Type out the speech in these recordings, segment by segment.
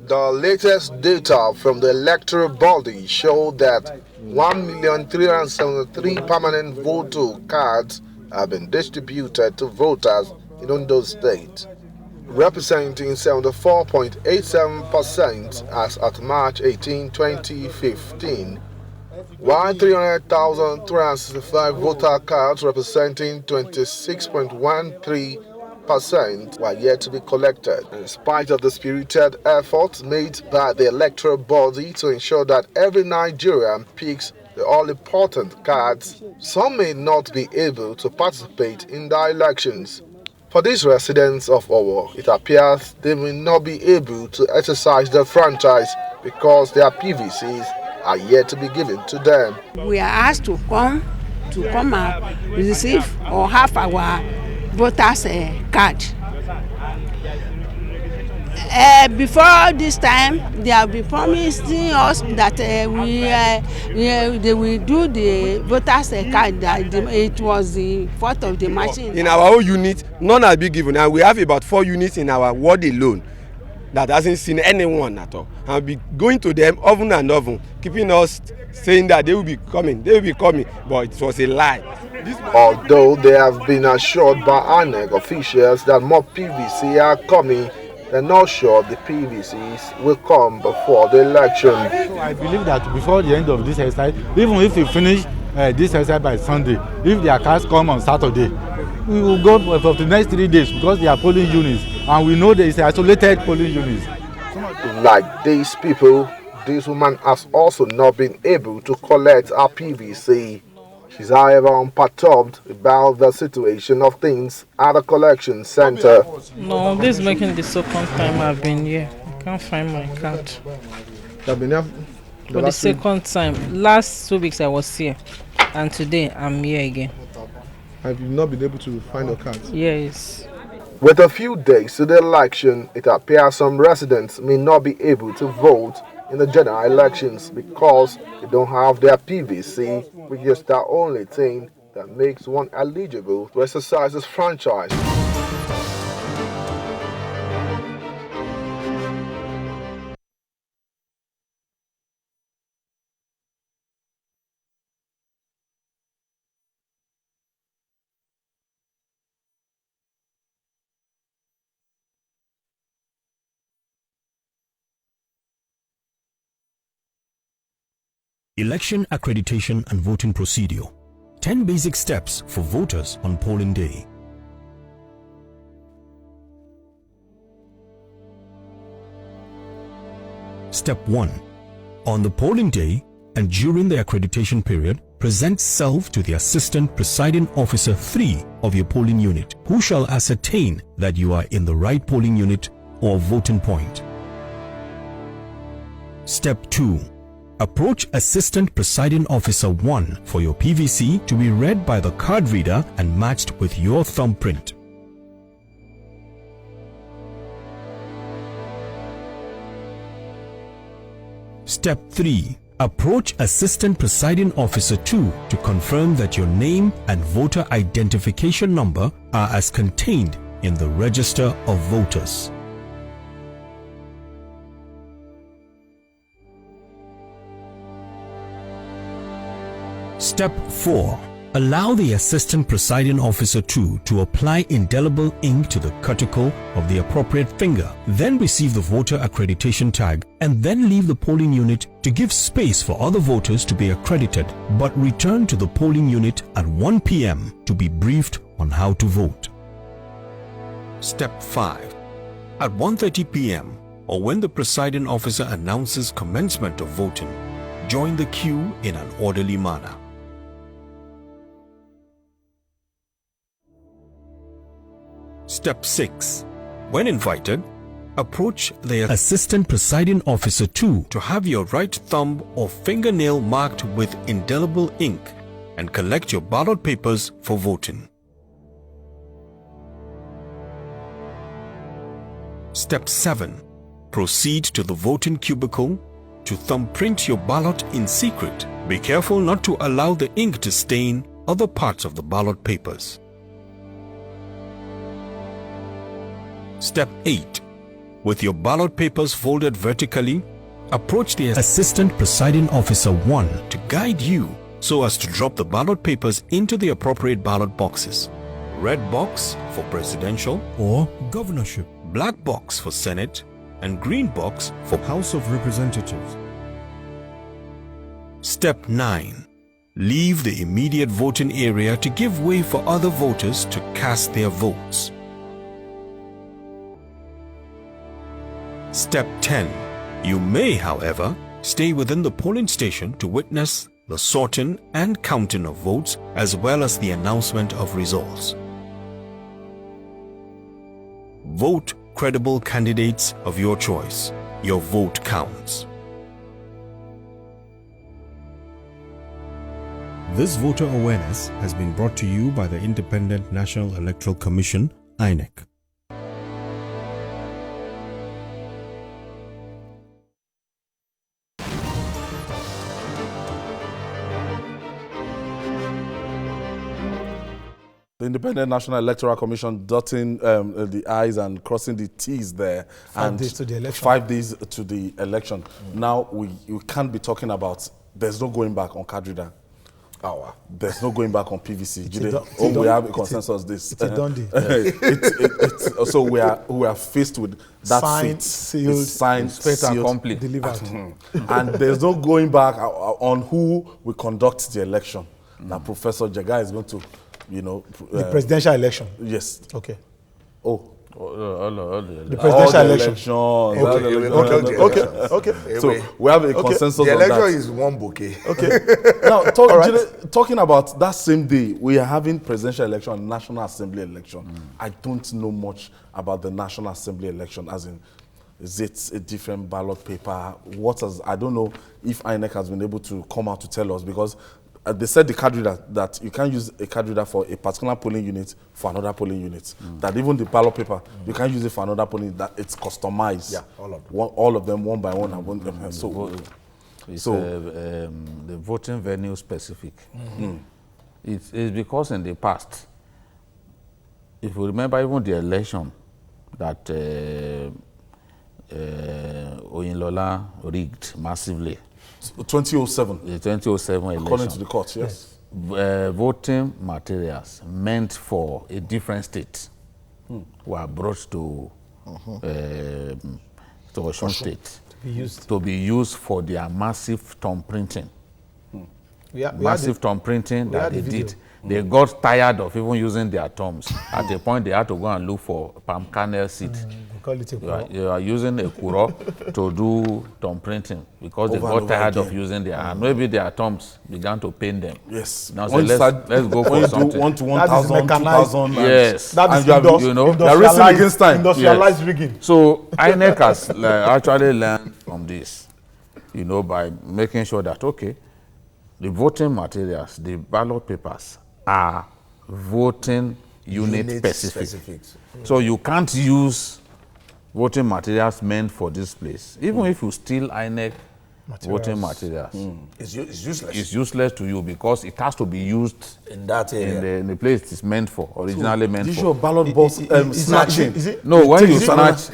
The latest data from the electoral body showed that 1,373,000 permanent voter cards have been distributed to voters in Ondo State, representing 74.87% as at March 18, 2015, while 300,365 voter cards representing 26.13% were yet to be collected. In spite of the spirited efforts made by the electoral body to ensure that every Nigerian picks the all-important cards, some may not be able to participate in the elections. For these residents of Owo, it appears they may not be able to exercise their franchise because their PVCs are yet to be given to them. We are asked to come and receive or have our voters card. Before this time, they have been promising us that they will do the voters card. That it was the fault of the machine. In our own unit, none has been given, and we have about 4 units in our ward alone that hasn't seen anyone at all. And be going to them often and often, keeping us saying that they will be coming, but it was a lie. Although they have been assured by INEC officials that more PVC are coming, they're not sure the PVCs will come before the election. So I believe that before the end of this exercise, even if we finish this exercise by Sunday, if their cards come on Saturday, we will go for the next 3 days because they are polling units, and we know there is isolated polling units. Like these people, this woman has also not been able to collect her PVC. She's however unperturbed about the situation of things at the collection center. No, this is making the second time I've been here. I can't find my card. For the second time. Last 2 weeks I was here, and today I'm here again. Have you not been able to find your card? Yes. With a few days to the election, it appears some residents may not be able to vote in the general elections because they don't have their PVC, which is the only thing that makes one eligible to exercise this franchise. Election accreditation and voting procedure. 10 basic steps for voters on polling day. Step 1. On the polling day and during the accreditation period, present self to the Assistant Presiding Officer 3 of your polling unit, who shall ascertain that you are in the right polling unit or voting point. Step 2. Approach Assistant Presiding Officer 1 for your PVC to be read by the card reader and matched with your thumbprint. Step 3. Approach Assistant Presiding Officer 2 to confirm that your name and voter identification number are as contained in the Register of Voters. Step 4. Allow the Assistant Presiding Officer 2 to apply indelible ink to the cuticle of the appropriate finger, then receive the voter accreditation tag, and then leave the polling unit to give space for other voters to be accredited, but return to the polling unit at 1 p.m. to be briefed on how to vote. Step 5. At 1:30 p.m. or when the presiding officer announces commencement of voting, join the queue in an orderly manner. Step 6. When invited, approach the Assistant Presiding Officer 2 to have your right thumb or fingernail marked with indelible ink and collect your ballot papers for voting. Step 7. Proceed to the voting cubicle to thumbprint your ballot in secret. Be careful not to allow the ink to stain other parts of the ballot papers. Step 8. With your ballot papers folded vertically, approach the Assistant Presiding Officer 1 to guide you so as to drop the ballot papers into the appropriate ballot boxes. Red box for presidential or governorship, black box for Senate, and green box for House of Representatives. Step 9. Leave the immediate voting area to give way for other voters to cast their votes. Step 10. You may, however, stay within the polling station to witness the sorting and counting of votes as well as the announcement of results. Vote credible candidates of your choice. Your vote counts. This voter awareness has been brought to you by the Independent National Electoral Commission, INEC. The Independent National Electoral Commission dotting the I's and crossing the T's there. 5 days to the election. 5 days to the election. Now, we can't be talking about there's no going back on card reader. There's no going back on PVC. We have a consensus. It's a done deal. So we are faced with that signed, sealed, signed, and complete, delivered. And there's no going back on who will conduct the election. Now, Professor Jaga is going to, the presidential election. Yes. Okay. The presidential election. Okay. So we have a consensus on that. The election is one bouquet. Okay. Now, talking about that same day, we are having presidential election and National Assembly election. I don't know much about the National Assembly election, as in, is it a different ballot paper? I don't know if INEC has been able to come out to tell us, because they said the card reader that you can't use a card reader for a particular polling unit for another polling unit. That even the ballot paper, you can't use it for another polling unit, that it's customized. Yeah, all of them. All of them, one by one. It's the voting venue specific. It's because in the past, if you remember even the election that Oyinlola rigged massively, 2007. The 2007 election. According to the court, yes. Voting materials meant for a different state were brought to Osun State to be used for their massive thumb printing. Massive thumb printing that they did. They got tired of even using their thumbs. At the point, they had to go and look for palm kernel seed. You are using a kuro to do thumb printing because they got tired of using their hand. Maybe their thumbs began to pain them. Yes. Now say, let's go for something. 1 to 1,000, 2,000. Yes. That is industrialized rigging. So INEC has actually learned from this, by making sure that, okay, the voting materials, the ballot papers are voting unit specific. So you can't use voting materials meant for this place. Even if you steal INEC voting materials, it's useless. It's useless to you because it has to be used in that area. In the place it's meant for, originally meant for. Is your ballot box snatching? No, when you snatch,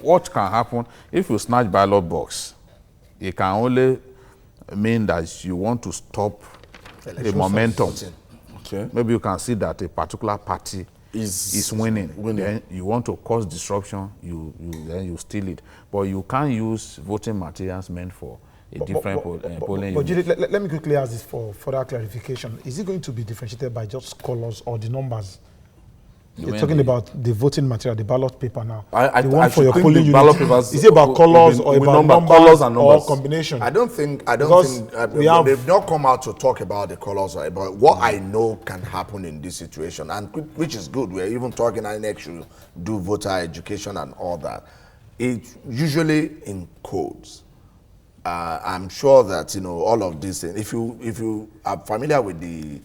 what can happen if you snatch ballot box? It can only mean that you want to stop the momentum. Okay. Maybe you can see that a particular party is winning. Then you want to cause disruption, then you steal it. But you can't use voting materials meant for a different polling unit. But Julie, let me quickly ask this for further clarification. Is it going to be differentiated by just colors or the numbers? You're talking about the voting material, the ballot paper now. The one for your polling unit. Is it about colors or about numbers or combination? I don't think they've not come out to talk about the colors, but what I know can happen in this situation, and which is good. We're even talking INEC should do voter education and all that. It's usually in codes. I'm sure that all of these things. If you are familiar with the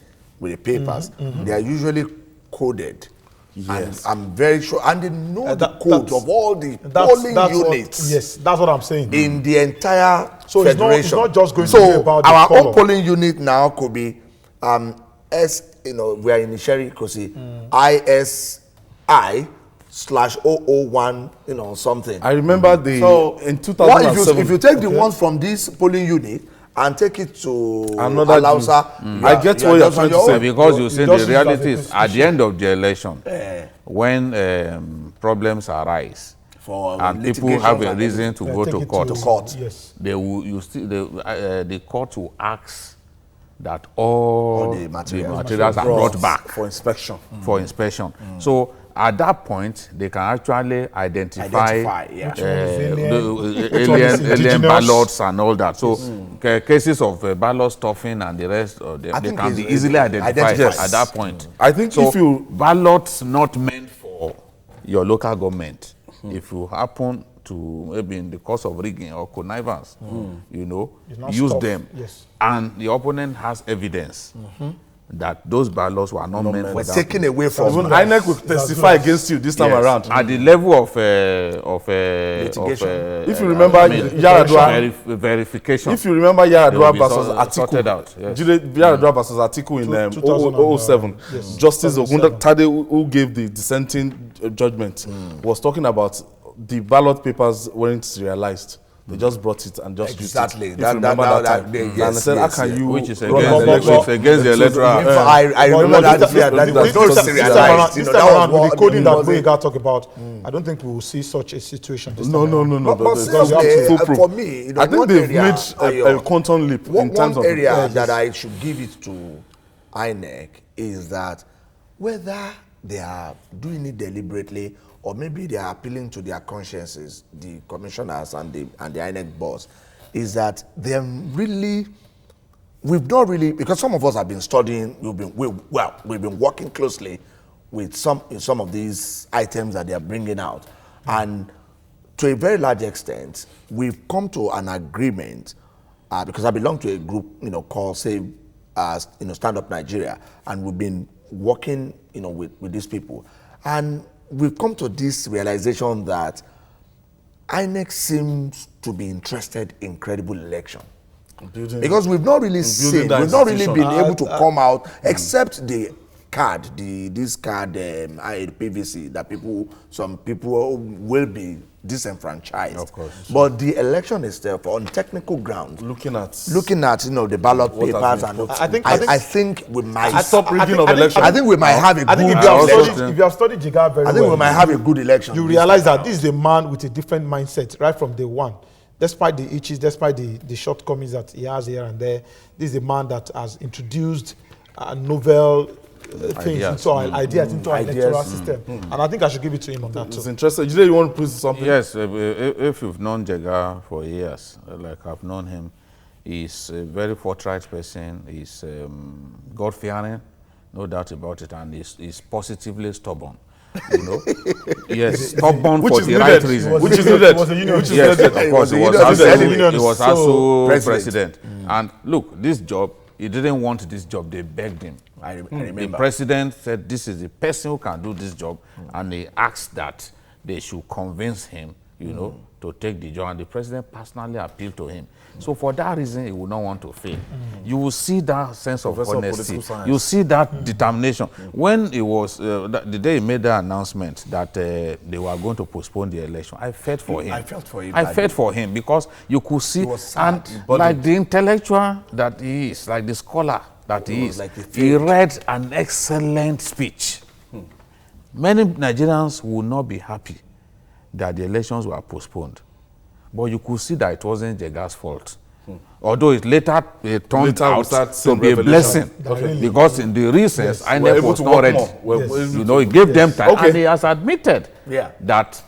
papers, they are usually coded. Yes. And I'm very sure, and they know the code of all the polling units. That's what I'm saying. In the entire federation. It's not just going to be about our the color. own polling unit now could be we are in the Sherry, could say ISI /001, something. I remember in 2007. If you take the ones from this polling unit and take it to another Alausa, I get what you're trying to say. Because you see, the reality is at the end of the election, when problems arise and people have a reason to go to court, yes. the court will ask that all the materials are brought back for inspection. So at that point, they can actually identify alien ballots and all that. So cases of ballot stuffing and the rest, they can be easily identified at that point. I think so if you ballots not meant for your local government, if you happen to maybe in the course of rigging or connivance, use them, and the opponent has evidence that those ballots were not meant for that. Taken away from even INEC will testify against you this time around. At the level of litigation. If you remember Yaradua verification. If you remember Yaradua versus Atiku, Yaradua versus Atiku in 2007, Justice Ogun, who gave the dissenting judgment, was talking about the ballot papers weren't realized. They just brought it and just used it. Yes, and I said, how can you... Which is against the electoral... I remember that was not serialized. This time around, with the coding that Boyega talk about, I don't think we will see such a situation this time around. But for me, I think they've made a quantum leap in terms of... One area that I should give it to INEC is that whether they are doing it deliberately or maybe they are appealing to their consciences, the commissioners and the INEC boss, is that we've not really, because some of us have been studying, we've been working closely with some of these items that they are bringing out, and to a very large extent, we've come to an agreement, because I belong to a group, called Stand Up Nigeria, and we've been working, with these people, and we've come to this realization that INEC seems to be interested in credible election. Because we've not really seen, we've not really been able to come out, except the card, this card, PVC, that some people will be disenfranchised. Of course. But the election itself, on technical grounds, looking at the ballot papers, and I think we might stop rigging of election. I think we might have a good election. If you have studied Jigar very well, I think we might have a good election. You realize that this is a man with a different mindset right from day one. Despite the itches, despite the shortcomings that he has here and there, this is a man that has introduced novel things into our ideas, into our electoral system. And I think I should give it to him on that too. It's interesting. You want to put something? Yes, if you've known Jega for years, like I've known him, he's a very forthright person. He's God-fearing, no doubt about it, and he's positively stubborn. Yes, stubborn for the right reason. Which is needed. Yes, of course, he was also president. And look, this job, he didn't want this job, they begged him. I remember. The president said this is the person who can do this job, and they asked that they should convince him, to take the job, and the president personally appealed to him. So for that reason, he would not want to fail. You will see that sense of honesty. You see that determination. When it was, the day he made the announcement that they were going to postpone the election, I felt for him. I felt for him. I felt for him because you could see, and like the intellectual that he is, like the scholar that he is, he read an excellent speech. Many Nigerians will not be happy that the elections were postponed. But you could see that it wasn't Jega's fault. Although it later turned out to be a blessing. Because in the reasons, INEC was not ready. It gave them time. And he has admitted that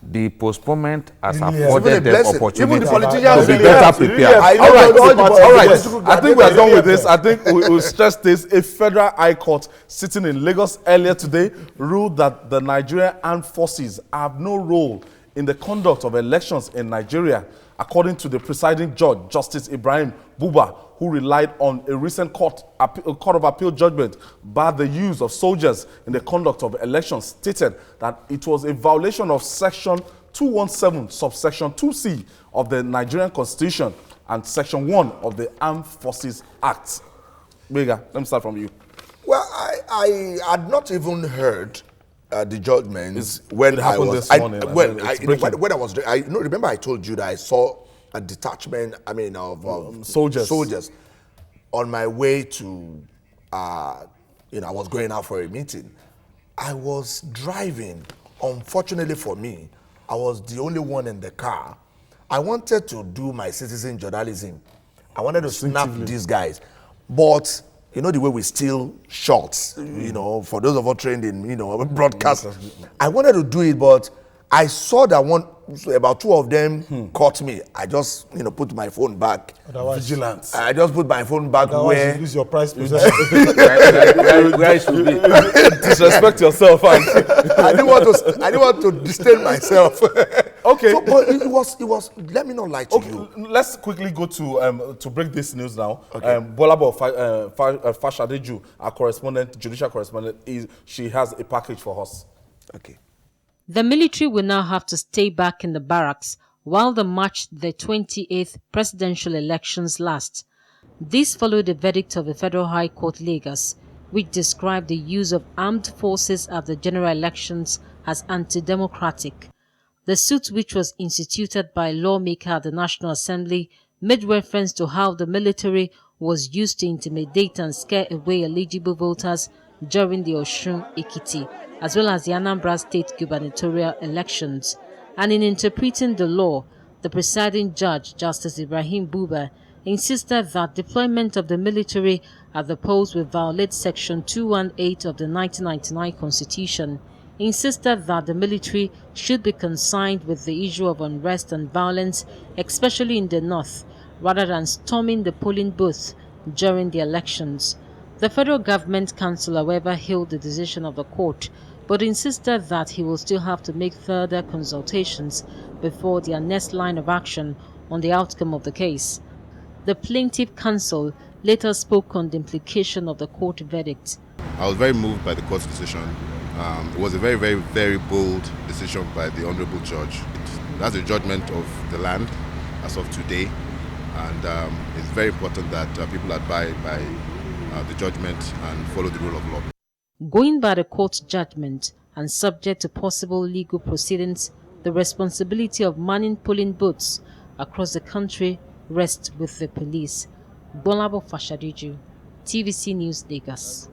the postponement has afforded them opportunity to be better prepared. All right. I think we are done with this. I think we will stress this. A federal high court sitting in Lagos earlier today ruled that the Nigerian armed forces have no role in the conduct of elections in Nigeria, according to the presiding judge, Justice Ibrahim Buba, who relied on a recent court of appeal judgment by the use of soldiers in the conduct of elections, stated that it was a violation of Section 217, subsection 2C of the Nigerian Constitution and Section 1 of the Armed Forces Act. Bega, let me start from you. Well, I had not even heard the judgments when I was remember I told you that I saw a detachment. I mean, of soldiers on my way to. I was going out for a meeting. I was driving. Unfortunately for me, I was the only one in the car. I wanted to do my citizen journalism. I wanted to snap these guys, but you know the way we steal shots. For those of us trained in broadcast, I wanted to do it, but I saw that about two of them caught me. I just put my phone back. Vigilance. I just put my phone back where you lose your prize possession. where it should be. Disrespect yourself. I didn't want to distain myself. Okay. So, but it was. Let me not lie to you. Let's quickly go to break this news now. Okay. Bolabo Fashadeju, our correspondent, judicial correspondent, she has a package for us. Okay. The military will now have to stay back in the barracks while they march the 28th presidential elections last. This followed the verdict of the Federal High Court Lagos, which described the use of armed forces at the general elections as anti-democratic. The suit, which was instituted by a lawmaker at the National Assembly, made reference to how the military was used to intimidate and scare away eligible voters during the Osun, Ekiti, as well as the Anambra State gubernatorial elections. And in interpreting the law, the presiding judge, Justice Ibrahim Buba, insisted that deployment of the military at the polls will violate Section 218 of the 1999 Constitution, insisted that the military should be consigned with the issue of unrest and violence, especially in the north, rather than storming the polling booth during the elections. The Federal Government Council, however, hailed the decision of the court, but insisted that he will still have to make further consultations before their next line of action on the outcome of the case. The plaintiff counsel later spoke on the implication of the court verdict. I was very moved by the court's decision. It was a very, very, very bold decision by the Honorable Judge. That's a judgment of the land as of today, and it's very important that people abide by the judgment and follow the rule of law. Going by the court's judgment and subject to possible legal proceedings, the responsibility of manning polling booths across the country rests with the police. Bolabo Fashadeju, TVC News, Lagos.